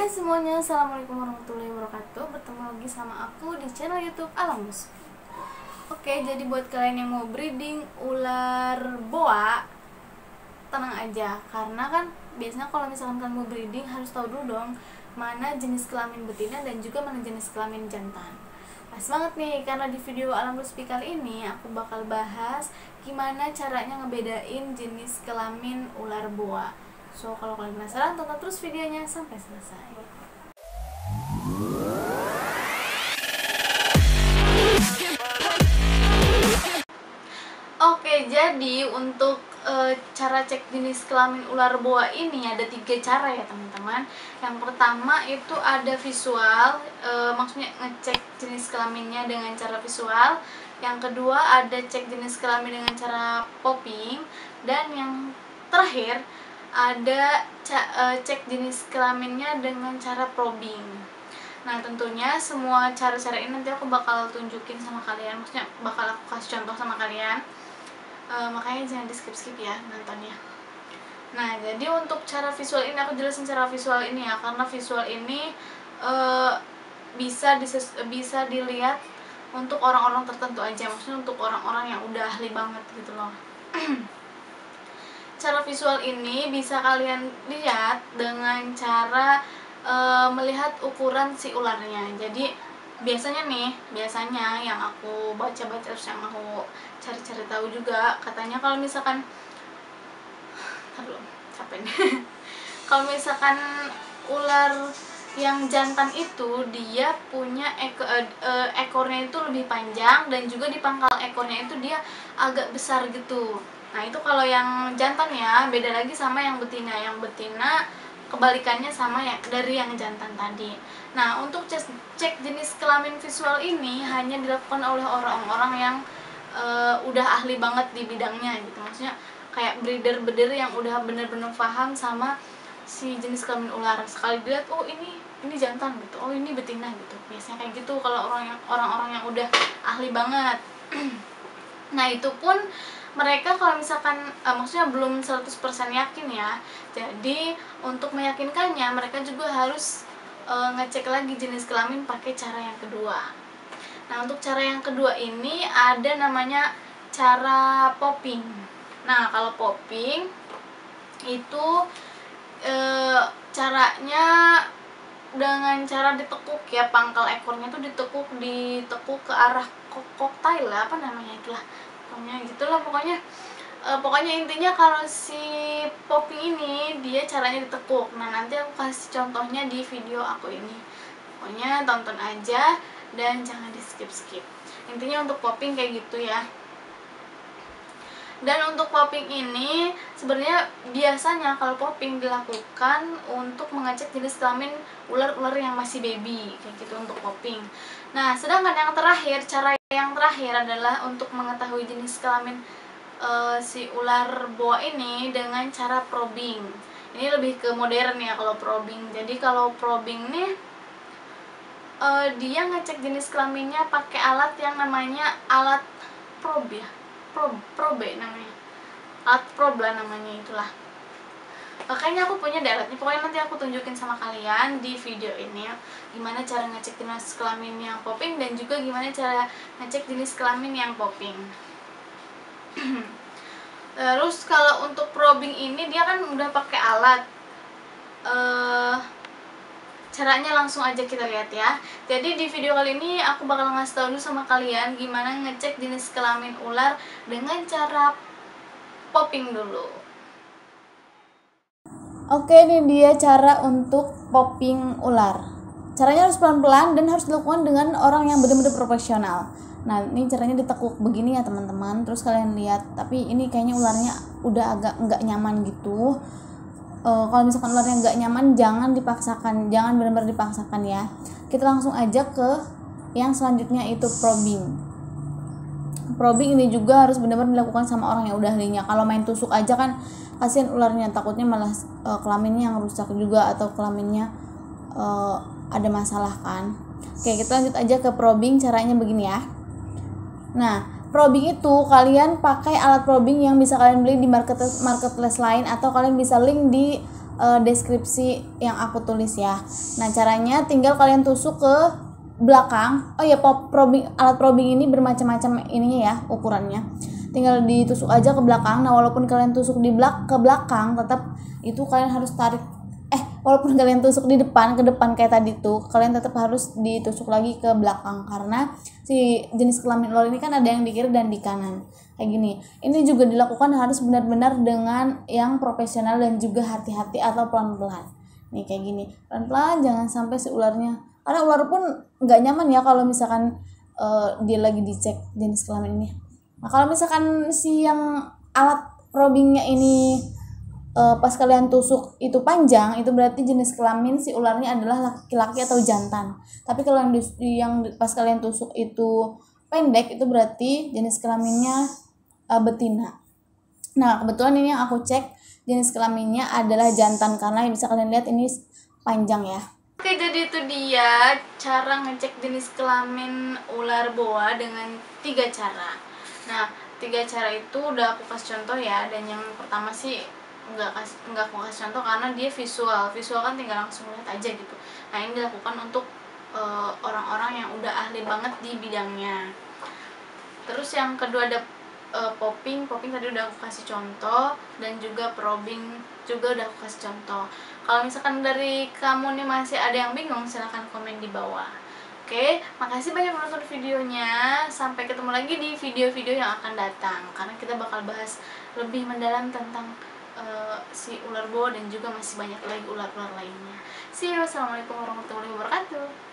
Hai semuanya, assalamualaikum warahmatullahi wabarakatuh. Bertemu lagi sama aku di channel YouTube Alam Musfi. Oke, jadi buat kalian yang mau breeding ular boa, tenang aja, karena kan biasanya kalau misalkan kalian mau breeding harus tahu dulu dong mana jenis kelamin betina dan juga mana jenis kelamin jantan. Pas banget nih, karena di video Alam Musfi kali ini aku bakal bahas gimana caranya ngebedain jenis kelamin ular boa. So, kalau kalian penasaran, tonton terus videonya sampai selesai. Oke, jadi untuk cara cek jenis kelamin ular boa ini ada 3 cara ya teman-teman. Yang pertama itu ada visual, maksudnya ngecek jenis kelaminnya dengan cara visual. Yang kedua ada cek jenis kelamin dengan cara popping. Dan yang terakhir ada cek jenis kelaminnya dengan cara probing. Nah, tentunya semua cara-cara ini nanti aku bakal tunjukin sama kalian, maksudnya bakal aku kasih contoh sama kalian. Makanya jangan di skip-skip ya nontonnya. Nah, jadi untuk cara visual ini aku jelasin cara visual ini ya, karena visual ini bisa dilihat untuk orang-orang tertentu aja, maksudnya untuk orang-orang yang udah ahli banget gitu loh. Cara visual ini bisa kalian lihat dengan cara melihat ukuran si ularnya. Jadi biasanya yang aku baca-baca terus yang aku cari-cari tahu juga, katanya kalau misalkan capek nih. Kalau misalkan ular yang jantan itu dia punya ekornya itu lebih panjang dan juga di pangkal ekornya itu dia agak besar gitu. Nah, itu kalau yang jantan ya, beda lagi sama yang betina. Yang betina kebalikannya sama ya dari yang jantan tadi. Nah, untuk cek jenis kelamin visual ini hanya dilakukan oleh orang-orang yang udah ahli banget di bidangnya gitu. Maksudnya kayak breeder yang udah bener-bener paham sama si jenis kelamin ular. Sekali dilihat, oh ini jantan gitu, oh ini betina gitu. Biasanya kayak gitu kalau orang-orang yang udah ahli banget. Nah, itu pun mereka kalau misalkan maksudnya belum 100% yakin ya. Jadi untuk meyakinkannya mereka juga harus ngecek lagi jenis kelamin pakai cara yang kedua. Nah, untuk cara yang kedua ini ada namanya cara popping. Nah, kalau popping itu caranya dengan cara ditekuk ya, pangkal ekornya tuh ditekuk ke arah koktail apa namanya itulah. Pokoknya intinya kalau si popping ini dia caranya ditekuk. Nah, nanti aku kasih contohnya di video aku ini. Pokoknya tonton aja dan jangan di skip-skip. Intinya untuk popping kayak gitu ya. Dan untuk popping ini sebenarnya biasanya kalau popping dilakukan untuk mengecek jenis kelamin ular-ular yang masih baby kayak gitu untuk popping. Nah, sedangkan cara yang terakhir adalah untuk mengetahui jenis kelamin si ular boa ini dengan cara probing. Ini lebih ke modern ya kalau probing. Jadi kalau probing nih dia ngecek jenis kelaminnya pakai alat yang namanya alat probe ya. Probe namanya, alat probe lah namanya itulah. Makanya aku punya alatnya, pokoknya nanti aku tunjukin sama kalian di video ini ya, gimana cara ngecek jenis kelamin yang popping dan juga gimana cara ngecek jenis kelamin yang popping. Terus kalau untuk probing ini dia kan udah pakai alat, caranya langsung aja kita lihat ya. Jadi di video kali ini aku bakal ngasih tau dulu sama kalian gimana ngecek jenis kelamin ular dengan cara popping dulu. Oke, ini dia cara untuk popping ular. Caranya harus pelan-pelan dan harus dilakukan dengan orang yang benar-benar profesional. Nah, ini caranya ditekuk begini ya teman-teman. Terus kalian lihat, tapi ini kayaknya ularnya udah agak nggak nyaman gitu. Kalau misalkan ularnya nggak nyaman, jangan dipaksakan, jangan benar-benar dipaksakan ya. Kita langsung aja ke yang selanjutnya, itu probing. Probing ini juga harus benar-benar dilakukan sama orang yang udah ahlinya. Kalau main tusuk aja kan kasihan ularnya, takutnya malah kelaminnya yang rusak juga atau kelaminnya ada masalah kan. Oke, kita lanjut aja ke probing. Caranya begini ya. Nah, probing itu kalian pakai alat probing yang bisa kalian beli di marketplace lain atau kalian bisa link di deskripsi yang aku tulis ya. Nah, caranya tinggal kalian tusuk ke belakang. Oh ya, alat probing ini bermacam-macam ininya ya, ukurannya. Tinggal ditusuk aja ke belakang. Nah, walaupun kalian tusuk ke belakang, tetap itu kalian harus tarik. Walaupun kalian tusuk ke depan kayak tadi tuh, kalian tetap harus ditusuk lagi ke belakang, karena si jenis kelamin ular ini kan ada yang di kiri dan di kanan kayak gini. Ini juga dilakukan harus benar-benar dengan yang profesional dan juga hati-hati atau pelan-pelan. Nih kayak gini, pelan-pelan, jangan sampai si ularnya, karena ular pun nggak nyaman ya kalau misalkan dia lagi dicek jenis kelamin ini. Nah, kalau misalkan si yang alat probingnya ini pas kalian tusuk itu panjang, itu berarti jenis kelamin si ularnya adalah laki-laki atau jantan. Tapi kalau yang pas kalian tusuk itu pendek, itu berarti jenis kelaminnya betina. Nah, kebetulan ini yang aku cek jenis kelaminnya adalah jantan, karena bisa kalian lihat ini panjang ya. Oke, jadi itu dia cara ngecek jenis kelamin ular boa dengan 3 cara. Nah, 3 cara itu udah aku kasih contoh ya. Dan yang pertama sih nggak aku kasih contoh karena dia visual kan tinggal langsung lihat aja gitu. Nah, ini dilakukan untuk orang-orang yang udah ahli banget di bidangnya. Terus yang kedua ada popping tadi udah aku kasih contoh, dan juga probing juga udah aku kasih contoh. Kalau misalkan dari kamu nih masih ada yang bingung, silahkan komen di bawah. Oke, makasih banyak menonton videonya. Sampai ketemu lagi di video-video yang akan datang, karena kita bakal bahas lebih mendalam tentang si ular boa dan juga masih banyak lagi ular-ular lainnya. See you, assalamualaikum warahmatullahi wabarakatuh.